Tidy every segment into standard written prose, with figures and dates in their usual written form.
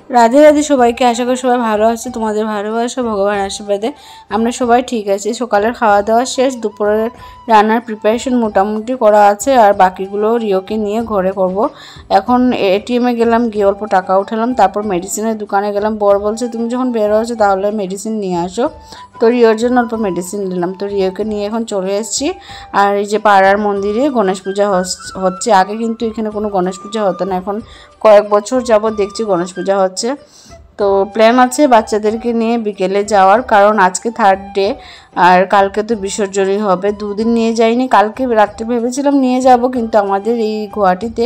রাধে রাধে সবাইকে, আশা করি সবাই ভালো আছে। তোমাদের ভালোবাসা ভগবান আশীর্বাদে আমরা সবাই ঠিক আছি। সকালের খাওয়া দাওয়া শেষ, দুপুরের রান্নার প্রিপারেশন মোটামুটি করা আছে, আর বাকিগুলো রিওকে নিয়ে ঘরে করব। এখন এটিএমে গেলাম, গিয়ে অল্প টাকা উঠালাম, তারপর মেডিসিনের দোকানে গেলাম। বর বলছে তুমি যখন বের হয়েছো তাহলে মেডিসিন নিয়ে আসো, তো রিওর জন্য অল্প মেডিসিন নিলাম। তো রিওকে নিয়ে এখন চলে এসেছি। আর এই যে পাড়ার মন্দিরে গণেশ পূজা হচ্ছে। আগে কিন্তু এখানে কোনো গণেশ পূজা হতো না, এখন কয়েক বছর যাবত দেখছি গণেশ পূজা হচ্ছে। তো প্ল্যান আছে বাচ্চাদেরকে নিয়ে বিকেলে যাওয়ার, কারণ আজকে 3rd ডে আর কালকে তো বিসর্জনই হবে। দুদিন নিয়ে যাইনি, কালকে রাত্রে ভেবেছিলাম নিয়ে যাব, কিন্তু আমাদের এই গুয়াহাটিতে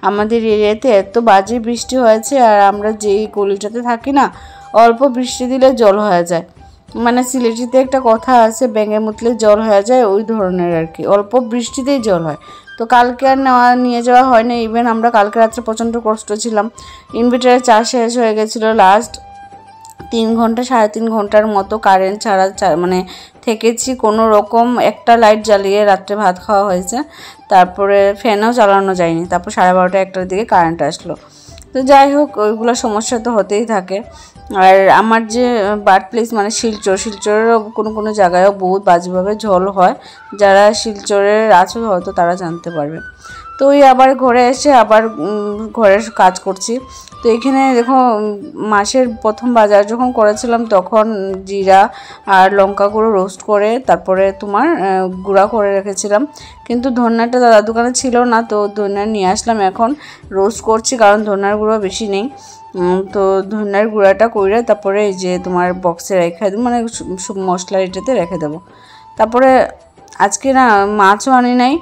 আমাদের এরিয়াতে এত বাজে বৃষ্টি হয়েছে, আর আমরা যেই গলিটাতে থাকি না, অল্প বৃষ্টি দিলে জল হয়ে যায়। মানে সিলেটিতে একটা কথা আছে, ব্যাঙে মুতলে জল হয়ে যায়, ওই ধরনের আর কি, অল্প বৃষ্টিতেই জল হয়। তো কালকে আর নিয়ে যাওয়া হয় না। ইভেন আমরা কালকে রাত্রে প্রচণ্ড কষ্ট ছিলাম, ইনভার্টারের চার্জ শেষ হয়ে গেছিলো। লাস্ট 3 ঘন্টা 3.5 ঘন্টার মতো কারেন্ট ছাড়া মানে থেকেছি, কোনো রকম একটা লাইট জ্বালিয়ে রাত্রে ভাত খাওয়া হয়েছে। তারপরে ফ্যানও চালানো যায়নি। তারপর 12:30 1টার দিকে কারেন্ট আসলো। তো যাই হোক, ওইগুলো সমস্যা তো হতেই থাকে। আর আমার যে বার্থ প্লেস মানে শিলচরেরও কোনো জায়গায়ও বহুত বাজেভাবে ঝড় হয়। যারা শিলচরের আছো হয়তো তারা জানতে পারবে। তো ওই আবার ঘরে এসে আবার ঘরের কাজ করছি। তো এখানে দেখো, মাসের প্রথম বাজার যখন করেছিলাম তখন জিরা আর লঙ্কা গুঁড়ো রোস্ট করে তারপরে তোমার গুঁড়া করে রেখেছিলাম, কিন্তু ধনিয়াটা দাদার দোকানে ছিল না, তো ধনিয়া নিয়ে আসলাম। এখন রোস্ট করছি, কারণ ধনিয়ার গুঁড়ো বেশি নেই। তো ধনিয়ার গুঁড়াটা করে তারপরে এই যে তোমার বক্সে রেখে দেবো, মানে মশলা এটাতে রেখে দেবো। তারপরে আজকে না মাছও আনি নাই,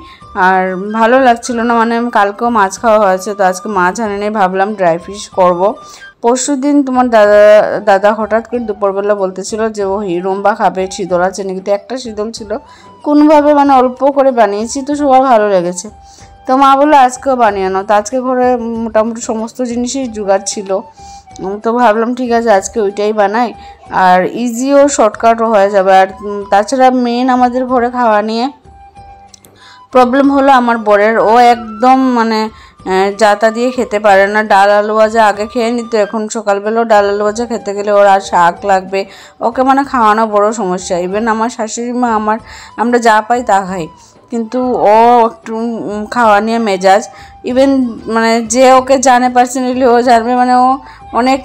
আর ভালো লাগছিল না, মানে কালকেও মাছ খাওয়া হয়েছে, তো আজকে মাছ আনি নাই, ভাবলাম ড্রাই ফিশ করবো। পরশু দিন তোমার দাদা হঠাৎ করে দুপুরবেলা বলতেছিল যে ও হিরুম্বা খাবে, শীতল আছে নাকি, তো একটা শীতল ছিল, কোনোভাবে মানে অল্প করে বানিয়েছি, তো সবার ভালো লেগেছে। তো মা বললো আজকেও বানিয়ে আনো। তো আজকে ঘরে মোটামুটি সমস্ত জিনিসই জোগাড় ছিল, তো ভাবলাম ঠিক আছে আজকে ওইটাই বানাই, আর ইজিও শর্টকাটও হয়ে যাবে। আর তাছাড়া মেন আমাদের ঘরে খাওয়া নিয়ে প্রবলেম হলো আমার বরের, ও একদম মানে যাতা দিয়ে খেতে পারে না। ডাল আলু ভাজা আগে খেয়ে নিত, এখন সকালবেলাও ডাল আলু ভাজা খেতে গেলে ওর আর শাক লাগবে, ওকে মানে খাওয়ানো বড় সমস্যা। ইভেন আমার শাশুড়ি মা আমরা যা পাই তা খাই, কিন্তু ও একটু খাওয়া নিয়ে মেজাজ। ইভেন মানে যে ওকে জানে পার্সোনালি ও জানবে, মানে ও অনেক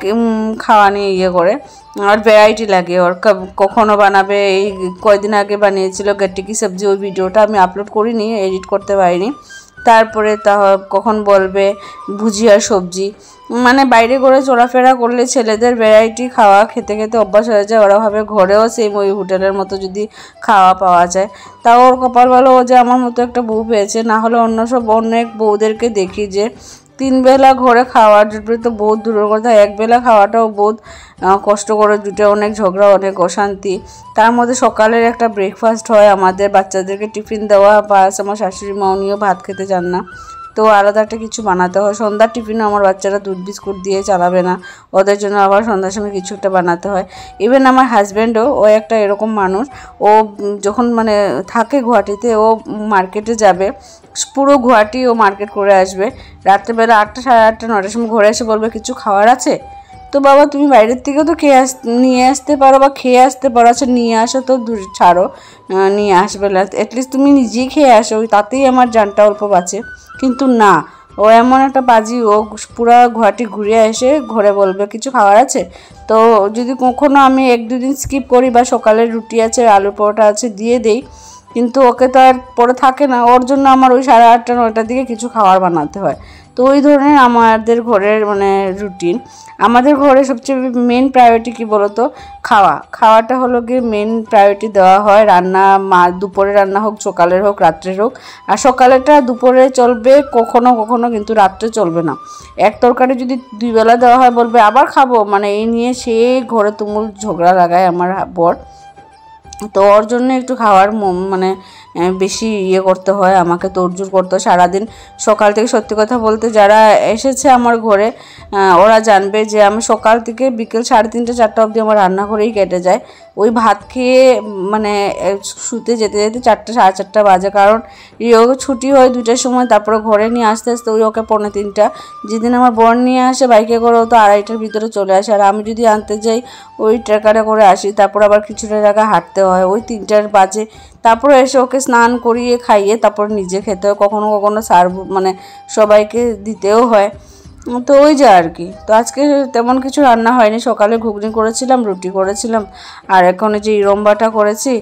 খাওয়া নিয়ে ইয়ে করে, আর ভ্যারাইটি লাগে ওর। কখনো বানাবে, এই কয়দিন আগে বানিয়েছিল গট্টি কি সবজি, ওই ভিডিওটা আমি আপলোড করিনি, এডিট করতে পারিনি। তারপরে কখন বলবে ভুজিয়া সবজি, মানে বাইরে করে চলাফেরা করলে ছেলেদের ভ্যারাইটি খাওয়া খেতে খেতে অভ্যাস হয়ে যায়। ওরা ভাবে ঘরেও সেম ওই হোটেলের মতো যদি খাওয়া পাওয়া যায়। তাও ওর কপাল ভালো ও যে আমার মতো একটা বউ পেয়েছে, না হলে অনেক বউদেরকে দেখি যে 3 বেলা ঘরে খাওয়ার জুটবে তো বহুত দূরের কথা, 1 বেলা খাওয়াটাও বহুত কষ্ট করে জুটে, অনেক ঝগড়া, অনেক অশান্তি। তার মধ্যে সকালের একটা ব্রেকফাস্ট হয়, আমাদের বাচ্চাদেরকে টিফিন দেওয়া, বা আমার শাশুড়ি মা উনিও ভাত খেতে চান না, তো আলাদা একটা কিছু বানাতে হয়। সন্ধ্যার টিফিনও আমার বাচ্চারা দুধ বিস্কুট দিয়ে চালাবে না, ওদের জন্য আবার সন্ধ্যার সময় কিছু একটা বানাতে হয়। ইভেন আমার হাজব্যান্ডও ও একটা এরকম মানুষ, ও যখন মানে থাকে গুয়াহাটিতে, ও মার্কেটে যাবে, পুরো গুয়াহাটি ও মার্কেট করে আসবে, রাত্রেবেলা 8টা 8:30 9টার সময় ঘরে এসে বলবে কিছু খাওয়ার আছে, তো বাবা তুমি বাইরের থেকেও তো নিয়ে আসতে পারো বা খেয়ে আসতে পারো। আচ্ছা নিয়ে আসো তো ছাড়ো, নিয়ে আসবে না, অ্যাটলিস্ট তুমি নিজেই খেয়ে আসো, তাতেই আমার জানটা অল্প বাঁচে। কিন্তু না, ও এমন একটা বাজি, ও পুরা গুয়াহাটি ঘুরে এসে ঘরে বলবে কিছু খাওয়ার আছে। তো যদি কখনো আমি 1-2 দিন স্কিপ করি, বা সকালের রুটি আছে, আলুর পরোটা আছে দিয়ে দেই, কিন্তু ওকে তো আর পরে থাকে না, ওর জন্য আমার ওই 8:30 9টার দিকে কিছু খাবার বানাতে হয়। তো ওই ধরনের আমাদের ঘরের মানে রুটিন। আমাদের ঘরে সবচেয়ে মেন প্রায়োরিটি কী বলতো, খাওয়াটা হলো গিয়ে মেন প্রায়োরিটি দেওয়া হয়। রান্না দুপুরে রান্না হোক, সকালের হোক, রাত্রের হোক, আর সকালেরটা দুপুরে চলবে কখনো কখনো, কিন্তু রাত্রে চলবে না। এক তরকারি যদি 2 বেলা দেওয়া হয় বলবে আবার খাবো, মানে এই নিয়ে সে ঘরে তুমুল ঝগড়া লাগায় আমার বর। তো ওর জন্য একটু খাওয়ার মানে বেশি ইয়ে করতে হয়, আমাকে তোড়জোড় করতে হয় সারাদিন। সকাল থেকে সত্যি কথা বলতে যারা এসেছে আমার ঘরে ওরা জানবে যে আমি সকাল থেকে বিকেল 3:30 4টা অবধি আমার রান্নাঘরেই কেটে যায়। ওই ভাত খেয়ে মানে শুতে যেতে যেতে 4টা 4:30 বাজে, কারণ রিও ছুটি হয় 2টার সময়, তারপরে ঘরে নিয়ে আসতে আসতে ওই ওকে 2:45। যেদিন আমার বোন নিয়ে আসে বাইকে করে ও তো 2:30টার ভিতরে চলে আসে, আর আমি যদি আনতে যাই ওই ট্রেকারে করে আসি, তারপর আবার কিছুটা জায়গা হাঁটতে হয়, ওই 3টার বাজে। তারপরে এসে ওকে স্নান করিয়ে খাইয়ে তারপর নিজে খেতে হয়, কখনো কখনো সার্ভ মানে সবাইকে দিতেও হয়। তো ওই যা আর কি। তো আজকে তেমন কিছু রান্না হয়নি, সকালে ঘুগনি করেছিলাম, রুটি করেছিলাম, আর এখন যে ইরম্বাটা করেছি।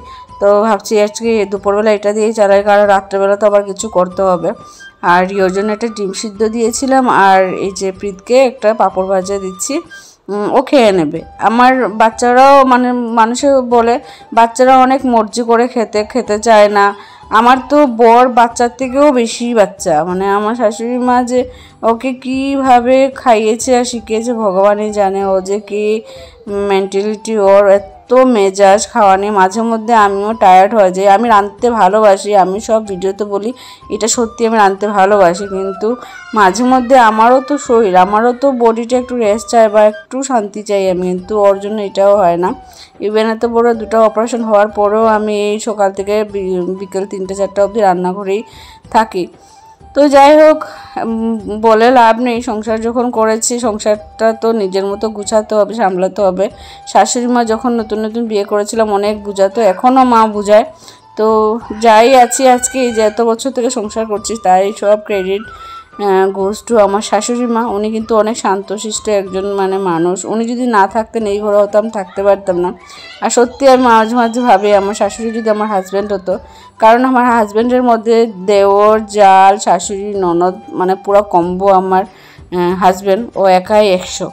তো ভাবছি আজকে দুপুরবেলা এটা দিয়েই চালাই, কারণ রাত্রেবেলা তো আবার কিছু করতে হবে। আর ওর জন্য একটা ডিম সিদ্ধ দিয়েছিলাম, আর এই যে প্রীতকে একটা পাঁপড় ভাজা দিচ্ছি, ও খেয়ে নেবে। আমার বাচ্চারাও মানে মানুষে বলে বাচ্চারা অনেক মর্জি করে খেতে চায় না। আমার তো বর বাচ্চার থেকেও বেশি বাচ্চা, মানে আমার শাশুড়ি মা যে ওকে কীভাবে খাইয়েছে আর শিখিয়েছে ভগবানই জানে। ও যে কি মেন্টালিটি, ওর এত মেজাজ খাওয়া নিয়ে, মাঝে মধ্যে আমিও টায়ার্ড হয়ে যাই। আমি রাঁধতে ভালোবাসি, আমি সব ভিডিওতে বলি এটা সত্যি, আমি রাঁধতে ভালোবাসি, কিন্তু মাঝে মধ্যে আমারও তো শরীর, আমারও তো বডিটা একটু রেস্ট চাই বা একটু শান্তি চাই আমি, কিন্তু ওর জন্য এটাও হয় না। ইভেন এত বড় 2টা অপারেশন হওয়ার পরেও আমি এই সকাল থেকে বিকেল 3টে 4টা অবধি রান্নাঘরেই থাকি। তো যাই হোক, বলে লাভ নেই, সংসার যখন করেছি সংসারটা তো নিজের মতো গুছাতে হবে, সামলাতে হবে। শাশুড়ি মা যখন নতুন নতুন বিয়ে করেছিলাম অনেক বুঝাতো, এখনও মা বুঝায়। তো যাই আছি আজকে, এই যে এত বছর থেকে সংসার করছি তাই সব ক্রেডিট গোজ টু আমার শাশুড়ি মা। উনি কিন্তু অনেক শান্তশিষ্ট একজন মানে মানুষ, উনি যদি না থাকতেন এই ঘরে হতাম, থাকতে পারতাম না। আর সত্যি আমি মাঝে মাঝে ভাবি আমার শাশুড়ি যদি আমার হাজব্যান্ড হতো, কারণ আমার হাজব্যান্ডের মধ্যে দেওর জাল শাশুড়ি ননদ মানে পুরো কম্বো আমার হাজব্যান্ড, ও একাই 100।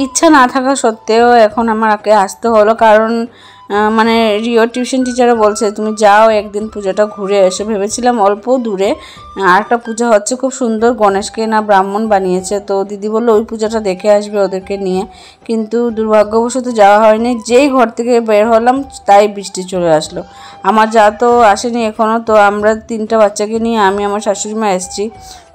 ইচ্ছা না থাকা সত্ত্বেও এখন আমাকে আসতে হলো, কারণ মানে রিও টিউশন টিচারও বলছে তুমি যাও একদিন পুজোটা ঘুরে এসে। ভেবেছিলাম অল্প দূরে আরেকটা পূজা হচ্ছে খুব সুন্দর, গণেশকে না ব্রাহ্মণ বানিয়েছে, তো দিদি বললো ওই পূজাটা দেখে আসবে ওদেরকে নিয়ে, কিন্তু দুর্ভাগ্যবশত যাওয়া হয়নি। যেই ঘর থেকে বের হলাম তাই বৃষ্টি চলে আসলো। আমার যা তো আসেনি এখনও, তো আমরা 3টা বাচ্চাকে নিয়ে আমি আমার শাশুড়ি মা এসেছি।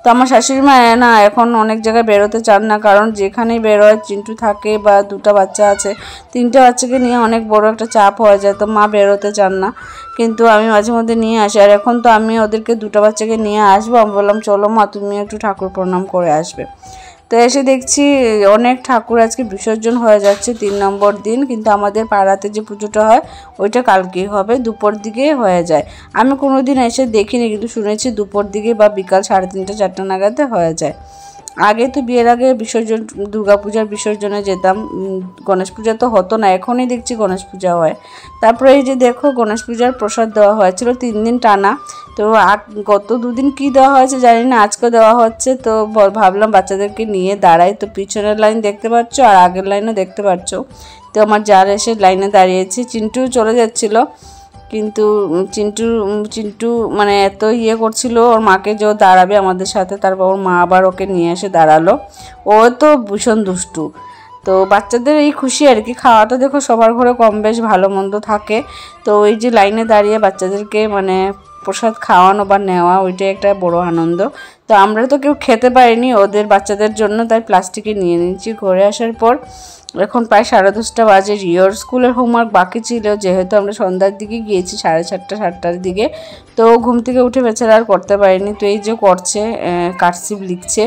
তো আমার শাশুড়ি মা না এখন অনেক জায়গায় বেরোতে চান না, কারণ যেখানেই বেরোয় চিন্টু থাকে বা 2টা বাচ্চা আছে, 3টে বাচ্চাকে নিয়ে অনেক বড় একটা চাপ হয়ে যায়, তো মা বেরোতে চান না, কিন্তু আমি মাঝে মধ্যে নিয়ে আসি। আর এখন তো আমি ওদেরকে 2টা বাচ্চাকে নিয়ে আসবো, আমি বললাম চলো মা তুমি একটু ঠাকুর প্রণাম করে আসবে। তো এসে দেখছি অনেক ঠাকুর আজকে বিসর্জন হয়ে যাচ্ছে 3 নম্বর দিন, কিন্তু আমাদের পাড়াতে যে পুজোটা হয় ওইটা কালকেই হবে, দুপুর দিকে হয়ে যায়। আমি কোনো দিন এসে দেখিনি, কিন্তু শুনেছি দুপুর দিকে বা বিকাল 3:30 4টা নাগাদে হয়ে যায়। আগে তো বিয়ের আগে বিসর্জন দুর্গাপূজার বিসর্জনে যেতাম, গণেশ পূজা তো হতো না, এখনই দেখছি গণেশ পূজা হয়। তারপরে এই যে দেখো গণেশ পূজার প্রসাদ দেওয়া হয়েছিল 3 দিন টানা, তো গত 2 দিন কী দেওয়া হয়েছে জানি না, আজকে দেওয়া হচ্ছে। তো ভাবলাম বাচ্চাদেরকে নিয়ে দাঁড়াই, তো পিছনের লাইন দেখতে পাচ্ছ আর আগের লাইনও দেখতে পাচ্ছ। তো আমার যার এসে লাইনে দাঁড়িয়েছি, চিন্টু চলে যাচ্ছিলো, কিন্তু চিন্টু মানে এত ইয়ে করছিল ওর মাকে যে ও দাঁড়াবে আমাদের সাথে, তারপর ওর মা আবার ওকে নিয়ে এসে দাঁড়ালো। ও তো ভীষণ দুষ্টু। তো বাচ্চাদের এই খুশি আর কি, খাওয়াটা দেখো সবার ঘরে কম বেশ ভালো মন্দ থাকে, তো ওই যে লাইনে দাঁড়িয়ে বাচ্চাদেরকে মানে প্রসাদ খাওয়ানো বা নেওয়া ওইটাই একটা বড় আনন্দ। তো আমরা তো কেউ খেতে পারিনি ওদের বাচ্চাদের জন্য, তাই প্লাস্টিকে নিয়ে নিয়েছি। ঘরে আসার পর এখন প্রায় 10:30 বাজে, রিওর স্কুলের হোমওয়ার্ক বাকি ছিল, যেহেতু আমরা সন্ধ্যার দিকে গিয়েছি 4:30 7টার দিকে, তো ঘুম থেকে উঠে বেচারা আর করতে পারিনি। তো এই যে করছে কার্সিভ লিখছে,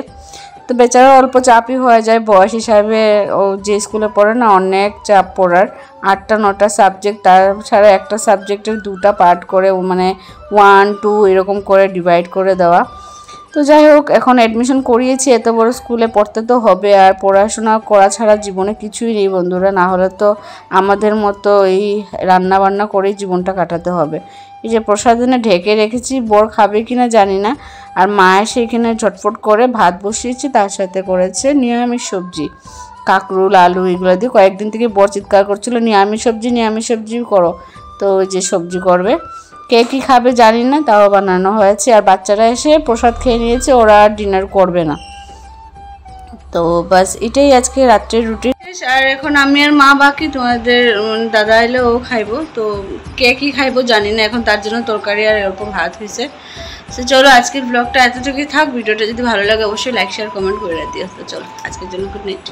তো বেচারা অল্প চাপই হয়ে যায় বয়স হিসাবে, ও যে স্কুলে পড়ে না অনেক চাপ পড়ার, 8টা 9টা সাবজেক্ট, তার ছাড়া একটা সাবজেক্টের 2টা পার্ট করে মানে 1 2 এরকম করে ডিভাইড করে দেওয়া। তো যাই হোক এখন অ্যাডমিশন করিয়েছি, এত বড় স্কুলে পড়তে তো হবে, আর পড়াশোনা করা ছাড়া জীবনে কিছুই নেই বন্ধুরা, না হলে তো আমাদের মতো এই রান্না বান্না করেই জীবনটা কাটাতে হবে। এই যে প্রসাদনে ঢেকে রেখেছি, বর খাবে কিনা জানি না। আর মা এসে এখানে ঝটফট করে ভাত বসিয়েছি, তার সাথে করেছে নিরামিষ সবজি, কাঁকরোল আলু এগুলো দিয়ে। কয়েকদিন থেকে বর চিৎকার করছিল নিরামিষ সবজি করো, তো ওই যে সবজি করবে। কে কী খাবে জানি না, তাও বানানো হয়েছে। আর বাচ্চারা এসে প্রসাদ খেয়ে নিয়েছে, ওরা আর ডিনার করবে না। তো বাস এটাই আজকে রাত্রের রুটিন। আর এখন আমি আর মা বাকি, তোমাদের দাদা এলে ও খাইবো, তো কে কী খাইবো জানি না এখন, তার জন্য তরকারি আর এরকম ভাত হয়েছে। তো চলো আজকের ব্লগটা এতটুকুই থাক। ভিডিওটা যদি ভালো লাগে অবশ্যই লাইক শেয়ার কমেন্ট করে দিও। তো চলো আজকের জন্য গুড নাইট।